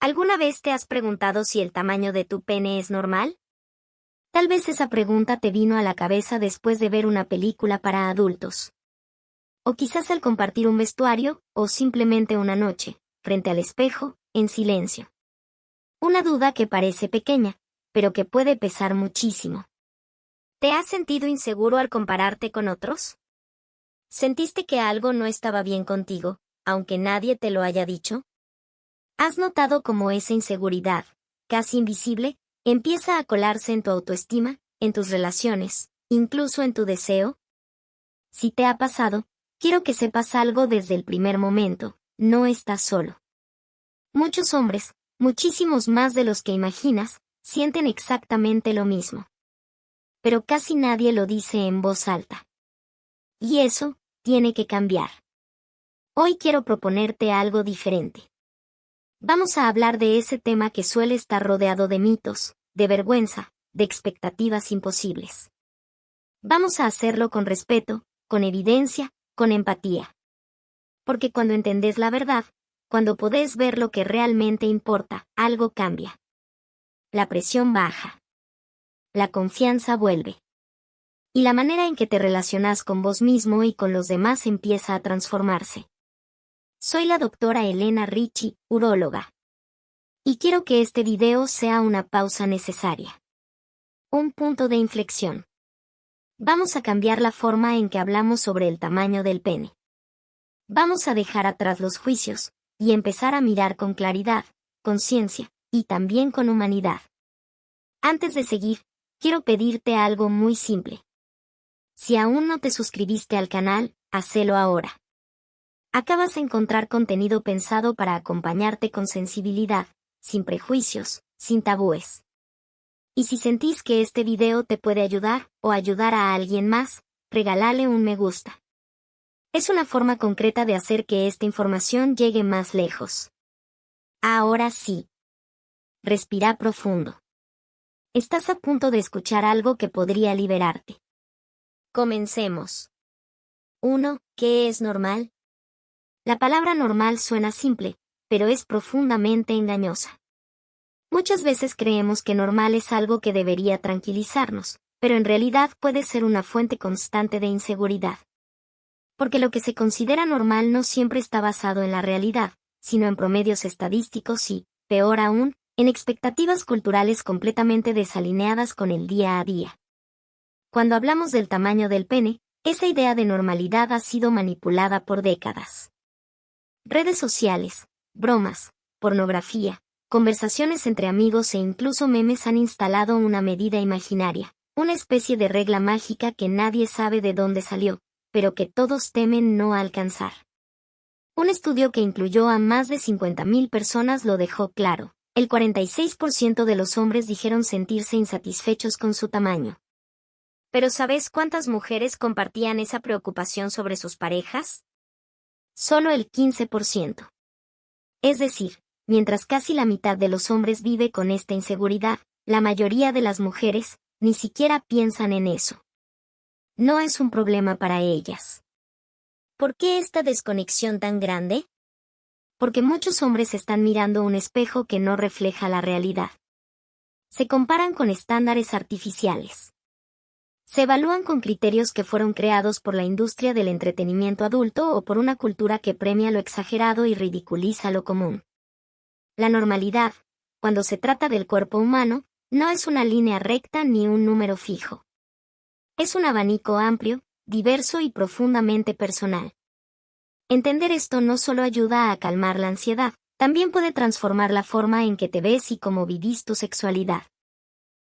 ¿Alguna vez te has preguntado si el tamaño de tu pene es normal? Tal vez esa pregunta te vino a la cabeza después de ver una película para adultos. O quizás al compartir un vestuario, o simplemente una noche, frente al espejo, en silencio. Una duda que parece pequeña, pero que puede pesar muchísimo. ¿Te has sentido inseguro al compararte con otros? ¿Sentiste que algo no estaba bien contigo, aunque nadie te lo haya dicho? ¿Has notado cómo esa inseguridad, casi invisible, empieza a colarse en tu autoestima, en tus relaciones, incluso en tu deseo? Si te ha pasado, quiero que sepas algo desde el primer momento: no estás solo. Muchos hombres, muchísimos más de los que imaginas, sienten exactamente lo mismo. Pero casi nadie lo dice en voz alta. Y eso tiene que cambiar. Hoy quiero proponerte algo diferente. Vamos a hablar de ese tema que suele estar rodeado de mitos, de vergüenza, de expectativas imposibles. Vamos a hacerlo con respeto, con evidencia, con empatía. Porque cuando entendés la verdad, cuando podés ver lo que realmente importa, algo cambia. La presión baja. La confianza vuelve. Y la manera en que te relacionás con vos mismo y con los demás empieza a transformarse. Soy la doctora Elena Ricci, uróloga. Y quiero que este video sea una pausa necesaria. Un punto de inflexión. Vamos a cambiar la forma en que hablamos sobre el tamaño del pene. Vamos a dejar atrás los juicios, y empezar a mirar con claridad, conciencia, y también con humanidad. Antes de seguir, quiero pedirte algo muy simple. Si aún no te suscribiste al canal, hacelo ahora. Acabas de encontrar contenido pensado para acompañarte con sensibilidad, sin prejuicios, sin tabúes. Y si sentís que este video te puede ayudar, o ayudar a alguien más, regálale un me gusta. Es una forma concreta de hacer que esta información llegue más lejos. Ahora sí. Respira profundo. Estás a punto de escuchar algo que podría liberarte. Comencemos. 1. ¿Qué es normal? La palabra normal suena simple, pero es profundamente engañosa. Muchas veces creemos que normal es algo que debería tranquilizarnos, pero en realidad puede ser una fuente constante de inseguridad. Porque lo que se considera normal no siempre está basado en la realidad, sino en promedios estadísticos y, peor aún, en expectativas culturales completamente desalineadas con el día a día. Cuando hablamos del tamaño del pene, esa idea de normalidad ha sido manipulada por décadas. Redes sociales, bromas, pornografía, conversaciones entre amigos e incluso memes han instalado una medida imaginaria, una especie de regla mágica que nadie sabe de dónde salió, pero que todos temen no alcanzar. Un estudio que incluyó a más de 50,000 personas lo dejó claro: el 46% de los hombres dijeron sentirse insatisfechos con su tamaño. ¿Pero sabes cuántas mujeres compartían esa preocupación sobre sus parejas? Solo el 15%. Es decir, mientras casi la mitad de los hombres vive con esta inseguridad, la mayoría de las mujeres ni siquiera piensan en eso. No es un problema para ellas. ¿Por qué esta desconexión tan grande? Porque muchos hombres están mirando un espejo que no refleja la realidad. Se comparan con estándares artificiales. Se evalúan con criterios que fueron creados por la industria del entretenimiento adulto o por una cultura que premia lo exagerado y ridiculiza lo común. La normalidad, cuando se trata del cuerpo humano, no es una línea recta ni un número fijo. Es un abanico amplio, diverso y profundamente personal. Entender esto no solo ayuda a calmar la ansiedad, también puede transformar la forma en que te ves y cómo vivís tu sexualidad.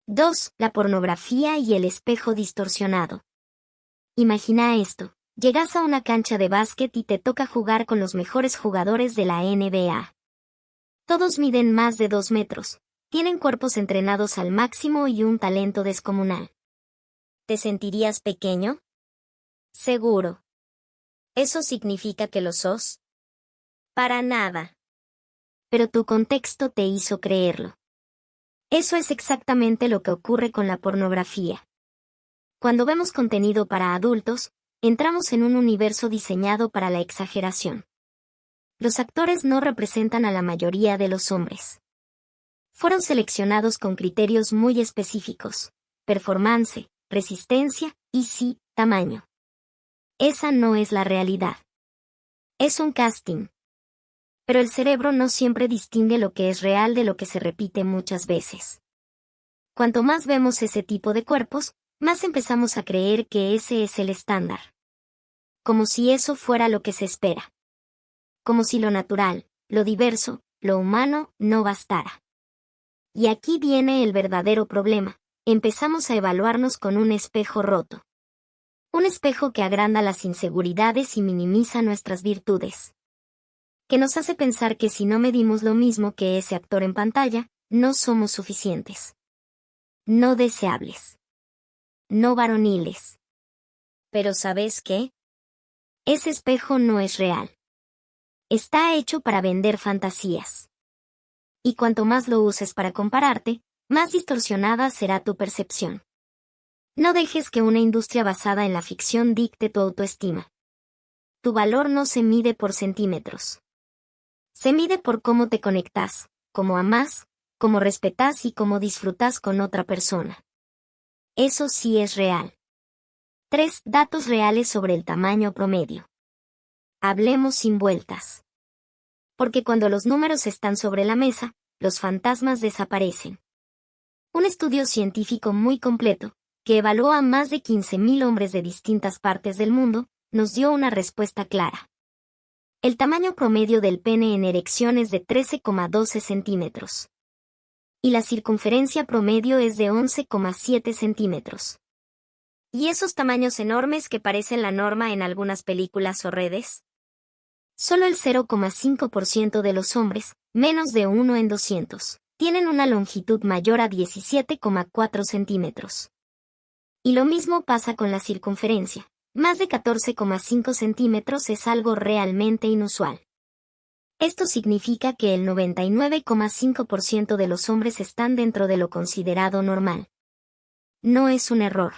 2. La pornografía y el espejo distorsionado. Imagina esto: llegas a una cancha de básquet y te toca jugar con los mejores jugadores de la NBA. Todos miden más de 2 metros, tienen cuerpos entrenados al máximo y un talento descomunal. ¿Te sentirías pequeño? Seguro. ¿Eso significa que lo sos? Para nada. Pero tu contexto te hizo creerlo. Eso es exactamente lo que ocurre con la pornografía. Cuando vemos contenido para adultos, entramos en un universo diseñado para la exageración. Los actores no representan a la mayoría de los hombres. Fueron seleccionados con criterios muy específicos: performance, resistencia y sí, tamaño. Esa no es la realidad. Es un casting. Pero el cerebro no siempre distingue lo que es real de lo que se repite muchas veces. Cuanto más vemos ese tipo de cuerpos, más empezamos a creer que ese es el estándar. Como si eso fuera lo que se espera. Como si lo natural, lo diverso, lo humano, no bastara. Y aquí viene el verdadero problema: empezamos a evaluarnos con un espejo roto. Un espejo que agranda las inseguridades y minimiza nuestras virtudes. Que nos hace pensar que si no medimos lo mismo que ese actor en pantalla, no somos suficientes. No deseables. No varoniles. Pero ¿sabes qué? Ese espejo no es real. Está hecho para vender fantasías. Y cuanto más lo uses para compararte, más distorsionada será tu percepción. No dejes que una industria basada en la ficción dicte tu autoestima. Tu valor no se mide por centímetros. Se mide por cómo te conectas, cómo amas, cómo respetas y cómo disfrutas con otra persona. Eso sí es real. 3 datos reales sobre el tamaño promedio. Hablemos sin vueltas. Porque cuando los números están sobre la mesa, los fantasmas desaparecen. Un estudio científico muy completo, que evaluó a más de 15.000 hombres de distintas partes del mundo, nos dio una respuesta clara. El tamaño promedio del pene en erección es de 13,12 centímetros. Y la circunferencia promedio es de 11,7 centímetros. ¿Y esos tamaños enormes que parecen la norma en algunas películas o redes? Solo el 0,5% de los hombres, menos de 1 en 200, tienen una longitud mayor a 17,4 centímetros. Y lo mismo pasa con la circunferencia. Más de 14,5 centímetros es algo realmente inusual. Esto significa que el 99,5% de los hombres están dentro de lo considerado normal. No es un error.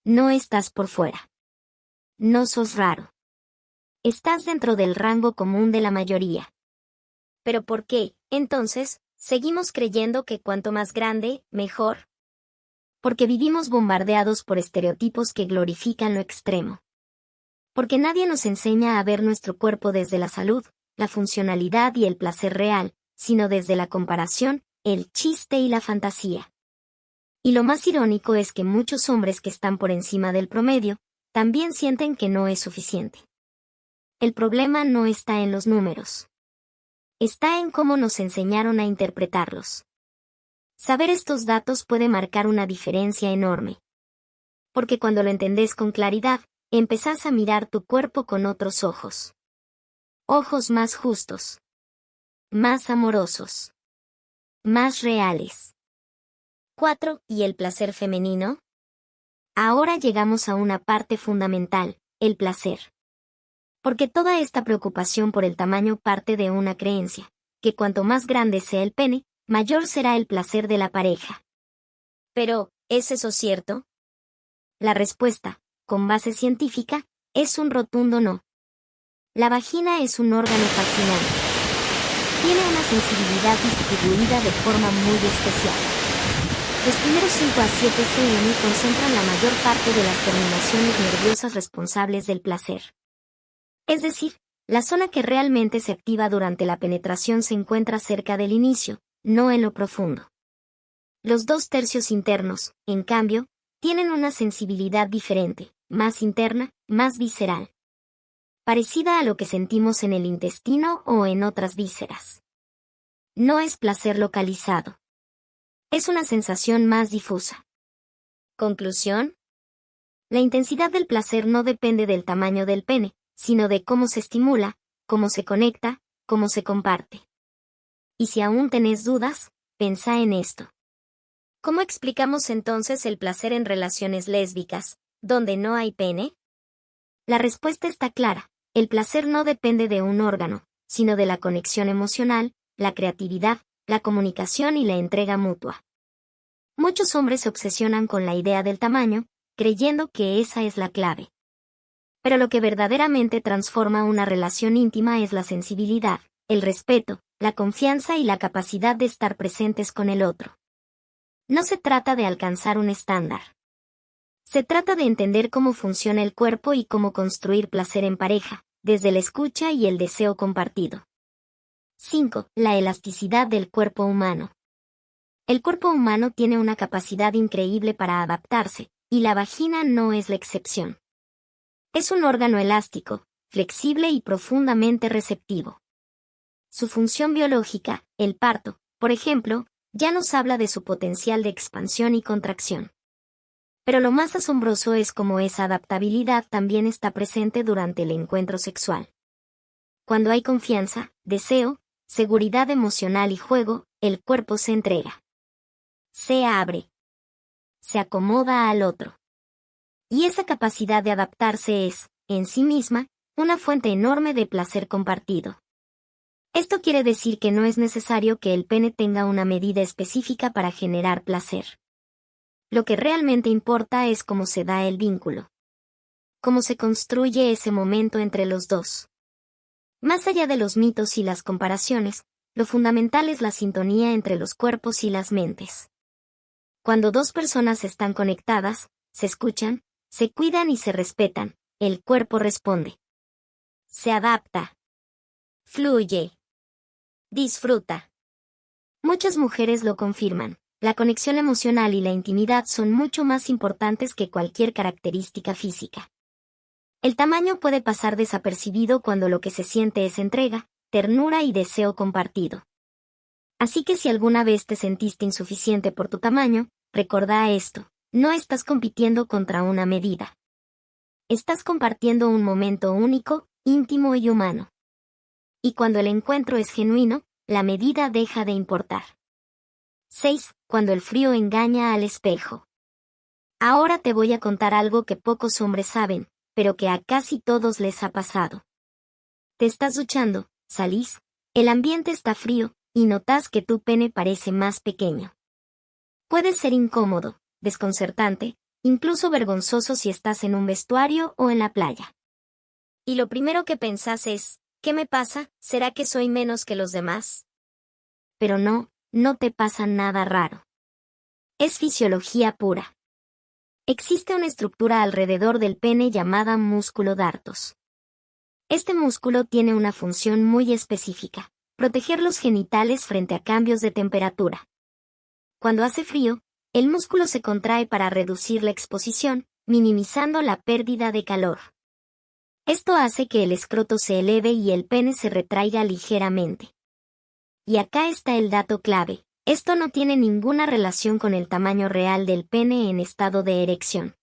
No estás por fuera. No sos raro. Estás dentro del rango común de la mayoría. ¿Pero por qué, entonces, seguimos creyendo que cuanto más grande, mejor? Porque vivimos bombardeados por estereotipos que glorifican lo extremo. Porque nadie nos enseña a ver nuestro cuerpo desde la salud, la funcionalidad y el placer real, sino desde la comparación, el chiste y la fantasía. Y lo más irónico es que muchos hombres que están por encima del promedio, también sienten que no es suficiente. El problema no está en los números. Está en cómo nos enseñaron a interpretarlos. Saber estos datos puede marcar una diferencia enorme. Porque cuando lo entendés con claridad, empezás a mirar tu cuerpo con otros ojos. Ojos más justos. Más amorosos. Más reales. 4. ¿Y el placer femenino? Ahora llegamos a una parte fundamental, el placer. Porque toda esta preocupación por el tamaño parte de una creencia, que cuanto más grande sea el pene, mayor será el placer de la pareja. Pero, ¿es eso cierto? La respuesta, con base científica, es un rotundo no. La vagina es un órgano fascinante. Tiene una sensibilidad distribuida de forma muy especial. Los primeros 5 a 7 cm concentran la mayor parte de las terminaciones nerviosas responsables del placer. Es decir, la zona que realmente se activa durante la penetración se encuentra cerca del inicio, no en lo profundo. Los 2/3 internos, en cambio, tienen una sensibilidad diferente, más interna, más visceral. Parecida a lo que sentimos en el intestino o en otras vísceras. No es placer localizado. Es una sensación más difusa. ¿Conclusión? La intensidad del placer no depende del tamaño del pene, sino de cómo se estimula, cómo se conecta, cómo se comparte. Y si aún tenés dudas, pensá en esto. ¿Cómo explicamos entonces el placer en relaciones lésbicas, donde no hay pene? La respuesta está clara: el placer no depende de un órgano, sino de la conexión emocional, la creatividad, la comunicación y la entrega mutua. Muchos hombres se obsesionan con la idea del tamaño, creyendo que esa es la clave. Pero lo que verdaderamente transforma una relación íntima es la sensibilidad, el respeto, la confianza y la capacidad de estar presentes con el otro. No se trata de alcanzar un estándar. Se trata de entender cómo funciona el cuerpo y cómo construir placer en pareja, desde la escucha y el deseo compartido. 5. La elasticidad del cuerpo humano. El cuerpo humano tiene una capacidad increíble para adaptarse, y la vagina no es la excepción. Es un órgano elástico, flexible y profundamente receptivo. Su función biológica, el parto, por ejemplo, ya nos habla de su potencial de expansión y contracción. Pero lo más asombroso es cómo esa adaptabilidad también está presente durante el encuentro sexual. Cuando hay confianza, deseo, seguridad emocional y juego, el cuerpo se entrega. Se abre. Se acomoda al otro. Y esa capacidad de adaptarse es, en sí misma, una fuente enorme de placer compartido. Esto quiere decir que no es necesario que el pene tenga una medida específica para generar placer. Lo que realmente importa es cómo se da el vínculo. Cómo se construye ese momento entre los dos. Más allá de los mitos y las comparaciones, lo fundamental es la sintonía entre los cuerpos y las mentes. Cuando dos personas están conectadas, se escuchan, se cuidan y se respetan, el cuerpo responde. Se adapta. Fluye. Disfruta. Muchas mujeres lo confirman. La conexión emocional y la intimidad son mucho más importantes que cualquier característica física. El tamaño puede pasar desapercibido cuando lo que se siente es entrega, ternura y deseo compartido. Así que si alguna vez te sentiste insuficiente por tu tamaño, recordá esto, no estás compitiendo contra una medida. Estás compartiendo un momento único, íntimo y humano. Y cuando el encuentro es genuino, la medida deja de importar. 6. Cuando el frío engaña al espejo. Ahora te voy a contar algo que pocos hombres saben, pero que a casi todos les ha pasado. Te estás duchando, salís, el ambiente está frío, y notas que tu pene parece más pequeño. Puede ser incómodo, desconcertante, incluso vergonzoso si estás en un vestuario o en la playa. Y lo primero que pensás es, ¿qué me pasa? ¿Será que soy menos que los demás? Pero no te pasa nada raro. Es fisiología pura. Existe una estructura alrededor del pene llamada músculo dartos. Este músculo tiene una función muy específica, proteger los genitales frente a cambios de temperatura. Cuando hace frío, el músculo se contrae para reducir la exposición, minimizando la pérdida de calor. Esto hace que el escroto se eleve y el pene se retraiga ligeramente. Y acá está el dato clave. Esto no tiene ninguna relación con el tamaño real del pene en estado de erección.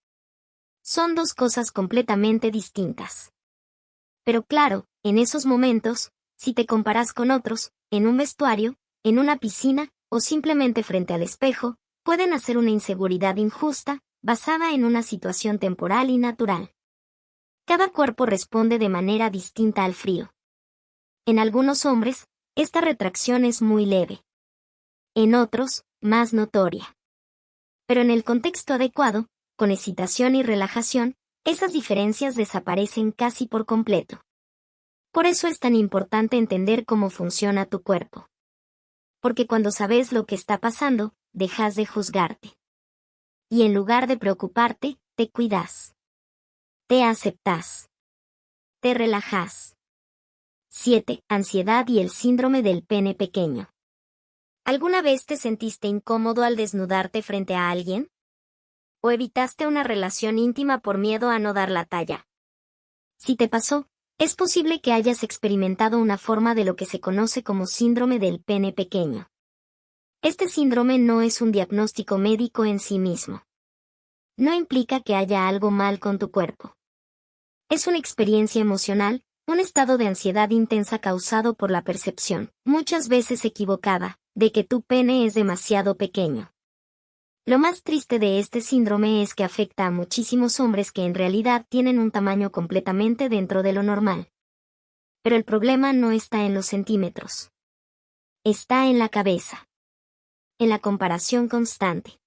Son dos cosas completamente distintas. Pero claro, en esos momentos, si te comparas con otros, en un vestuario, en una piscina, o simplemente frente al espejo, pueden hacer una inseguridad injusta, basada en una situación temporal y natural. Cada cuerpo responde de manera distinta al frío. En algunos hombres, esta retracción es muy leve. En otros, más notoria. Pero en el contexto adecuado, con excitación y relajación, esas diferencias desaparecen casi por completo. Por eso es tan importante entender cómo funciona tu cuerpo. Porque cuando sabes lo que está pasando, dejas de juzgarte. Y en lugar de preocuparte, te cuidas. Te aceptas. Te relajas. 7. Ansiedad y el síndrome del pene pequeño. ¿Alguna vez te sentiste incómodo al desnudarte frente a alguien? ¿O evitaste una relación íntima por miedo a no dar la talla? Si te pasó, es posible que hayas experimentado una forma de lo que se conoce como síndrome del pene pequeño. Este síndrome no es un diagnóstico médico en sí mismo. No implica que haya algo mal con tu cuerpo. Es una experiencia emocional, un estado de ansiedad intensa causado por la percepción, muchas veces equivocada, de que tu pene es demasiado pequeño. Lo más triste de este síndrome es que afecta a muchísimos hombres que en realidad tienen un tamaño completamente dentro de lo normal. Pero el problema no está en los centímetros. Está en la cabeza. En la comparación constante.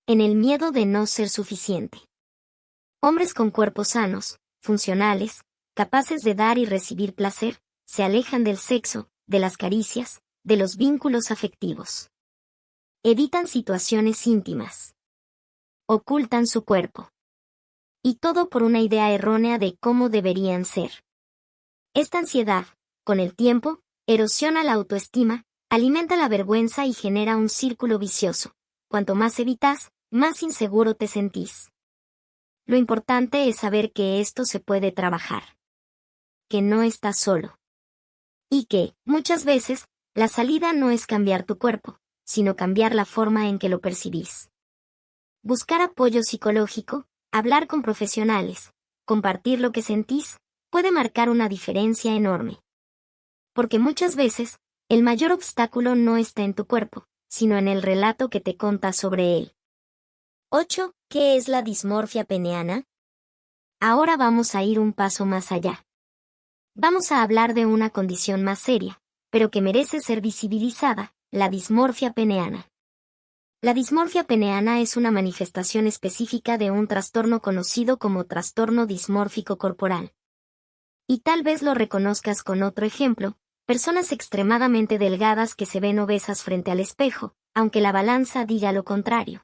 En el miedo de no ser suficiente. Hombres con cuerpos sanos, funcionales, capaces de dar y recibir placer, se alejan del sexo, de las caricias, de los vínculos afectivos. Evitan situaciones íntimas. Ocultan su cuerpo. Y todo por una idea errónea de cómo deberían ser. Esta ansiedad, con el tiempo, erosiona la autoestima, alimenta la vergüenza y genera un círculo vicioso. Cuanto más evitas, más inseguro te sentís. Lo importante es saber que esto se puede trabajar. Que no estás solo. Y que, muchas veces, la salida no es cambiar tu cuerpo, sino cambiar la forma en que lo percibís. Buscar apoyo psicológico, hablar con profesionales, compartir lo que sentís, puede marcar una diferencia enorme. Porque muchas veces, el mayor obstáculo no está en tu cuerpo, sino en el relato que te contas sobre él. 8. ¿Qué es la dismorfia peneana? Ahora vamos a ir un paso más allá. Vamos a hablar de una condición más seria, pero que merece ser visibilizada, la dismorfia peneana. La dismorfia peneana es una manifestación específica de un trastorno conocido como trastorno dismórfico corporal. Y tal vez lo reconozcas con otro ejemplo, personas extremadamente delgadas que se ven obesas frente al espejo, aunque la balanza diga lo contrario.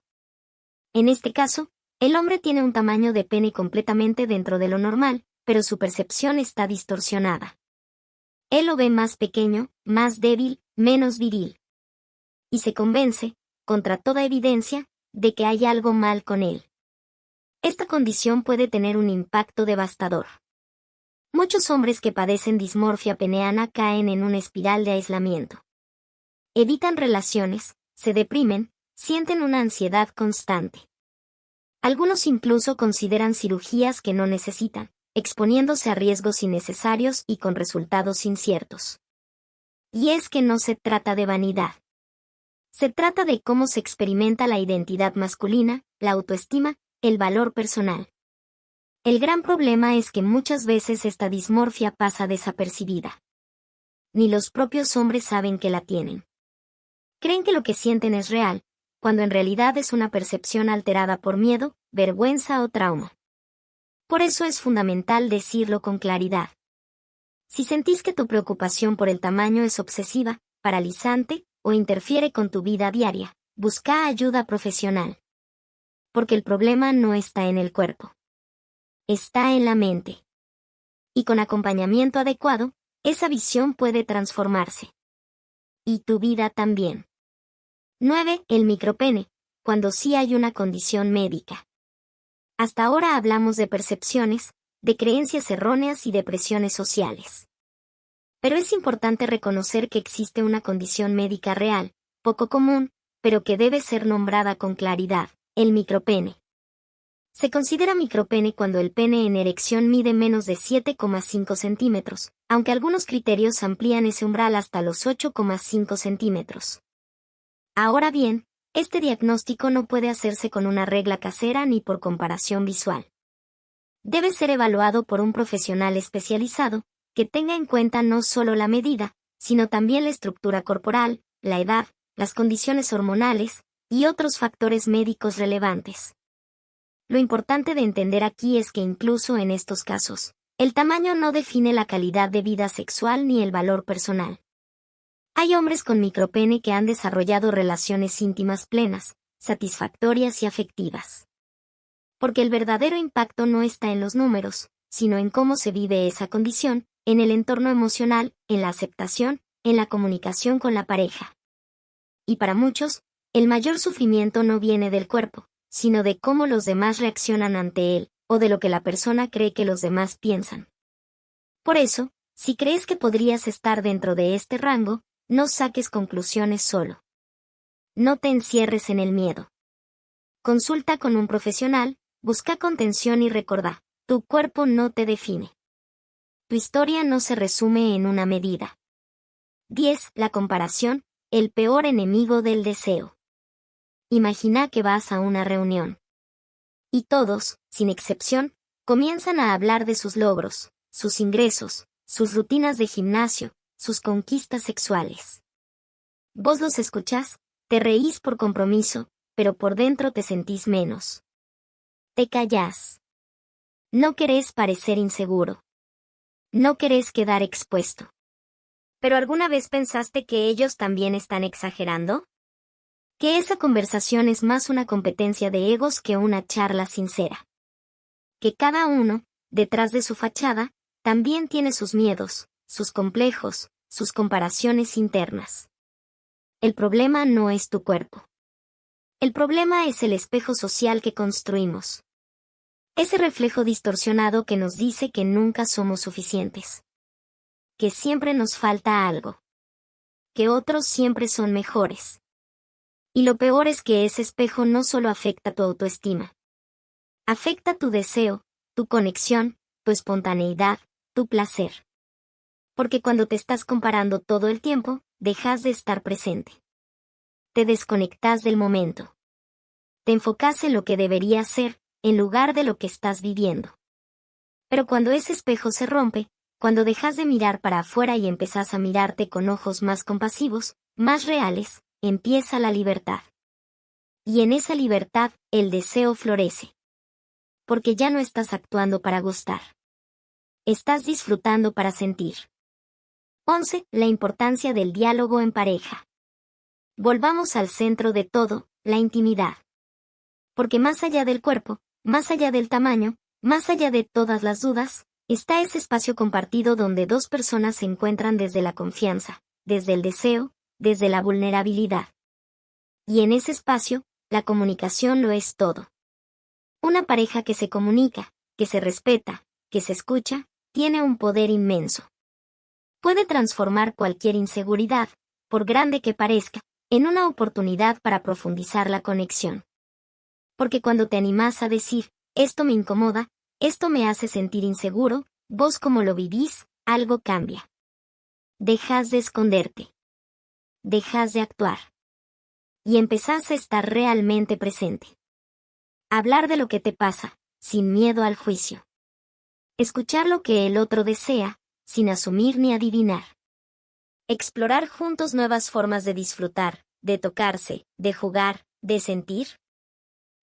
En este caso, el hombre tiene un tamaño de pene completamente dentro de lo normal, pero su percepción está distorsionada. Él lo ve más pequeño, más débil, menos viril. Y se convence, contra toda evidencia, de que hay algo mal con él. Esta condición puede tener un impacto devastador. Muchos hombres que padecen dismorfia peneana caen en una espiral de aislamiento. Evitan relaciones, se deprimen, sienten una ansiedad constante. Algunos incluso consideran cirugías que no necesitan, exponiéndose a riesgos innecesarios y con resultados inciertos. Y es que no se trata de vanidad. Se trata de cómo se experimenta la identidad masculina, la autoestima, el valor personal. El gran problema es que muchas veces esta dismorfia pasa desapercibida. Ni los propios hombres saben que la tienen. Creen que lo que sienten es real, cuando en realidad es una percepción alterada por miedo, vergüenza o trauma. Por eso es fundamental decirlo con claridad. Si sentís que tu preocupación por el tamaño es obsesiva, paralizante, o interfiere con tu vida diaria, busca ayuda profesional. Porque el problema no está en el cuerpo. Está en la mente. Y con acompañamiento adecuado, esa visión puede transformarse. Y tu vida también. 9. El micropene, cuando sí hay una condición médica. Hasta ahora hablamos de percepciones, de creencias erróneas y de presiones sociales. Pero es importante reconocer que existe una condición médica real, poco común, pero que debe ser nombrada con claridad, el micropene. Se considera micropene cuando el pene en erección mide menos de 7,5 centímetros, aunque algunos criterios amplían ese umbral hasta los 8,5 centímetros. Ahora bien, este diagnóstico no puede hacerse con una regla casera ni por comparación visual. Debe ser evaluado por un profesional especializado, que tenga en cuenta no solo la medida, sino también la estructura corporal, la edad, las condiciones hormonales, y otros factores médicos relevantes. Lo importante de entender aquí es que incluso en estos casos, el tamaño no define la calidad de vida sexual ni el valor personal. Hay hombres con micropene que han desarrollado relaciones íntimas plenas, satisfactorias y afectivas. Porque el verdadero impacto no está en los números, sino en cómo se vive esa condición, en el entorno emocional, en la aceptación, en la comunicación con la pareja. Y para muchos, el mayor sufrimiento no viene del cuerpo, sino de cómo los demás reaccionan ante él, o de lo que la persona cree que los demás piensan. Por eso, si crees que podrías estar dentro de este rango, no saques conclusiones solo. No te encierres en el miedo. Consulta con un profesional, busca contención y recordá, tu cuerpo no te define. Tu historia no se resume en una medida. 10. La comparación, el peor enemigo del deseo. Imagina que vas a una reunión. Y todos, sin excepción, comienzan a hablar de sus logros, sus ingresos, sus rutinas de gimnasio, sus conquistas sexuales. Vos los escuchás, te reís por compromiso, pero por dentro te sentís menos. Te callás. No querés parecer inseguro. No querés quedar expuesto. ¿Pero alguna vez pensaste que ellos también están exagerando? Que esa conversación es más una competencia de egos que una charla sincera. Que cada uno, detrás de su fachada, también tiene sus miedos, sus complejos, sus comparaciones internas. El problema no es tu cuerpo. El problema es el espejo social que construimos. Ese reflejo distorsionado que nos dice que nunca somos suficientes. Que siempre nos falta algo. Que otros siempre son mejores. Y lo peor es que ese espejo no solo afecta tu autoestima. Afecta tu deseo, tu conexión, tu espontaneidad, tu placer. Porque cuando te estás comparando todo el tiempo, dejas de estar presente. Te desconectas del momento. Te enfocas en lo que debería ser, en lugar de lo que estás viviendo. Pero cuando ese espejo se rompe, cuando dejas de mirar para afuera y empezás a mirarte con ojos más compasivos, más reales, empieza la libertad. Y en esa libertad, el deseo florece. Porque ya no estás actuando para gustar. Estás disfrutando para sentir. 11. La importancia del diálogo en pareja. Volvamos al centro de todo, la intimidad. Porque más allá del cuerpo, más allá del tamaño, más allá de todas las dudas, está ese espacio compartido donde dos personas se encuentran desde la confianza, desde el deseo, desde la vulnerabilidad. Y en ese espacio, la comunicación lo es todo. Una pareja que se comunica, que se respeta, que se escucha, tiene un poder inmenso. Puede transformar cualquier inseguridad, por grande que parezca, en una oportunidad para profundizar la conexión. Porque cuando te animas a decir, esto me incomoda, esto me hace sentir inseguro, vos como lo vivís, algo cambia. Dejas de esconderte. Dejas de actuar. Y empezás a estar realmente presente. Hablar de lo que te pasa, sin miedo al juicio. Escuchar lo que el otro desea, sin asumir ni adivinar. Explorar juntos nuevas formas de disfrutar, de tocarse, de jugar, de sentir.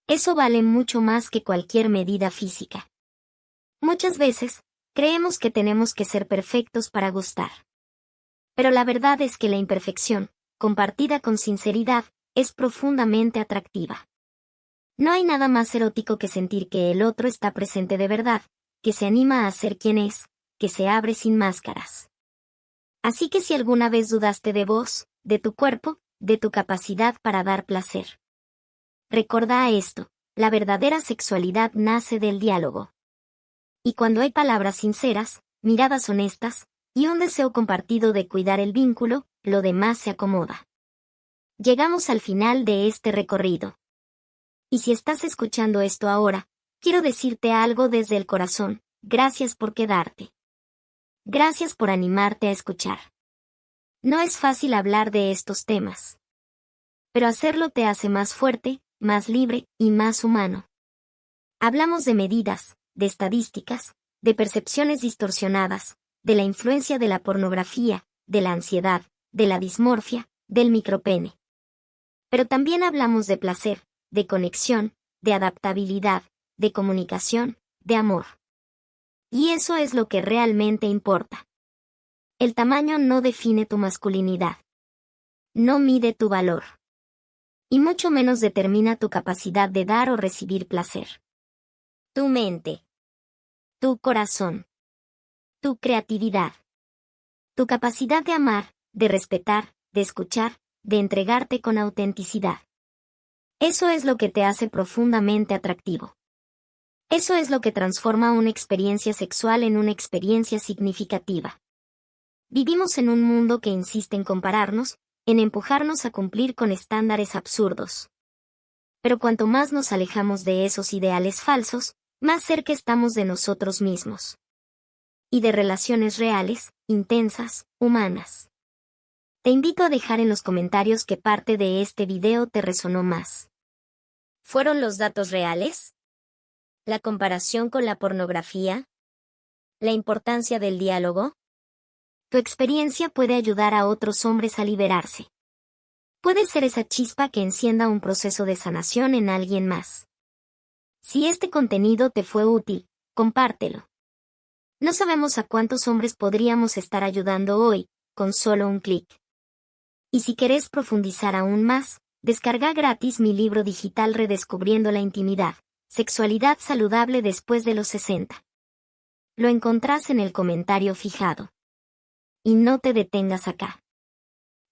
Eso vale mucho más que cualquier medida física. Muchas veces, creemos que tenemos que ser perfectos para gustar. Pero la verdad es que la imperfección, compartida con sinceridad, es profundamente atractiva. No hay nada más erótico que sentir que el otro está presente de verdad, que se anima a ser quien es, que se abre sin máscaras. Así que si alguna vez dudaste de vos, de tu cuerpo, de tu capacidad para dar placer. Recuerda esto, la verdadera sexualidad nace del diálogo. Y cuando hay palabras sinceras, miradas honestas, y un deseo compartido de cuidar el vínculo, lo demás se acomoda. Llegamos al final de este recorrido. Y si estás escuchando esto ahora, quiero decirte algo desde el corazón, gracias por quedarte. Gracias por animarte a escuchar. No es fácil hablar de estos temas. Pero hacerlo te hace más fuerte, más libre y más humano. Hablamos de medidas, de estadísticas, de percepciones distorsionadas, de la influencia de la pornografía, de la ansiedad, de la dismorfia, del micropene. Pero también hablamos de placer, de conexión, de adaptabilidad, de comunicación, de amor. Y eso es lo que realmente importa. El tamaño no define tu masculinidad. No mide tu valor. Y mucho menos determina tu capacidad de dar o recibir placer. Tu mente. Tu corazón. Tu creatividad. Tu capacidad de amar, de respetar, de escuchar, de entregarte con autenticidad. Eso es lo que te hace profundamente atractivo. Eso es lo que transforma una experiencia sexual en una experiencia significativa. Vivimos en un mundo que insiste en compararnos, en empujarnos a cumplir con estándares absurdos. Pero cuanto más nos alejamos de esos ideales falsos, más cerca estamos de nosotros mismos. Y de relaciones reales, intensas, humanas. Te invito a dejar en los comentarios qué parte de este video te resonó más. ¿Fueron los datos reales? ¿La comparación con la pornografía? ¿La importancia del diálogo? Tu experiencia puede ayudar a otros hombres a liberarse. Puede ser esa chispa que encienda un proceso de sanación en alguien más. Si este contenido te fue útil, compártelo. No sabemos a cuántos hombres podríamos estar ayudando hoy, con solo un clic. Y si querés profundizar aún más, descarga gratis mi libro digital Redescubriendo la Intimidad, Sexualidad Saludable después de los 60. Lo encontrás en el comentario fijado. Y no te detengas acá.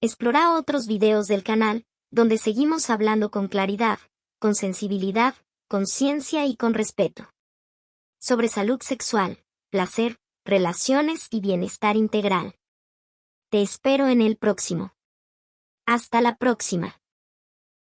Explora otros videos del canal, donde seguimos hablando con claridad, con sensibilidad, con ciencia y con respeto. Sobre salud sexual, placer, relaciones y bienestar integral. Te espero en el próximo. Hasta la próxima.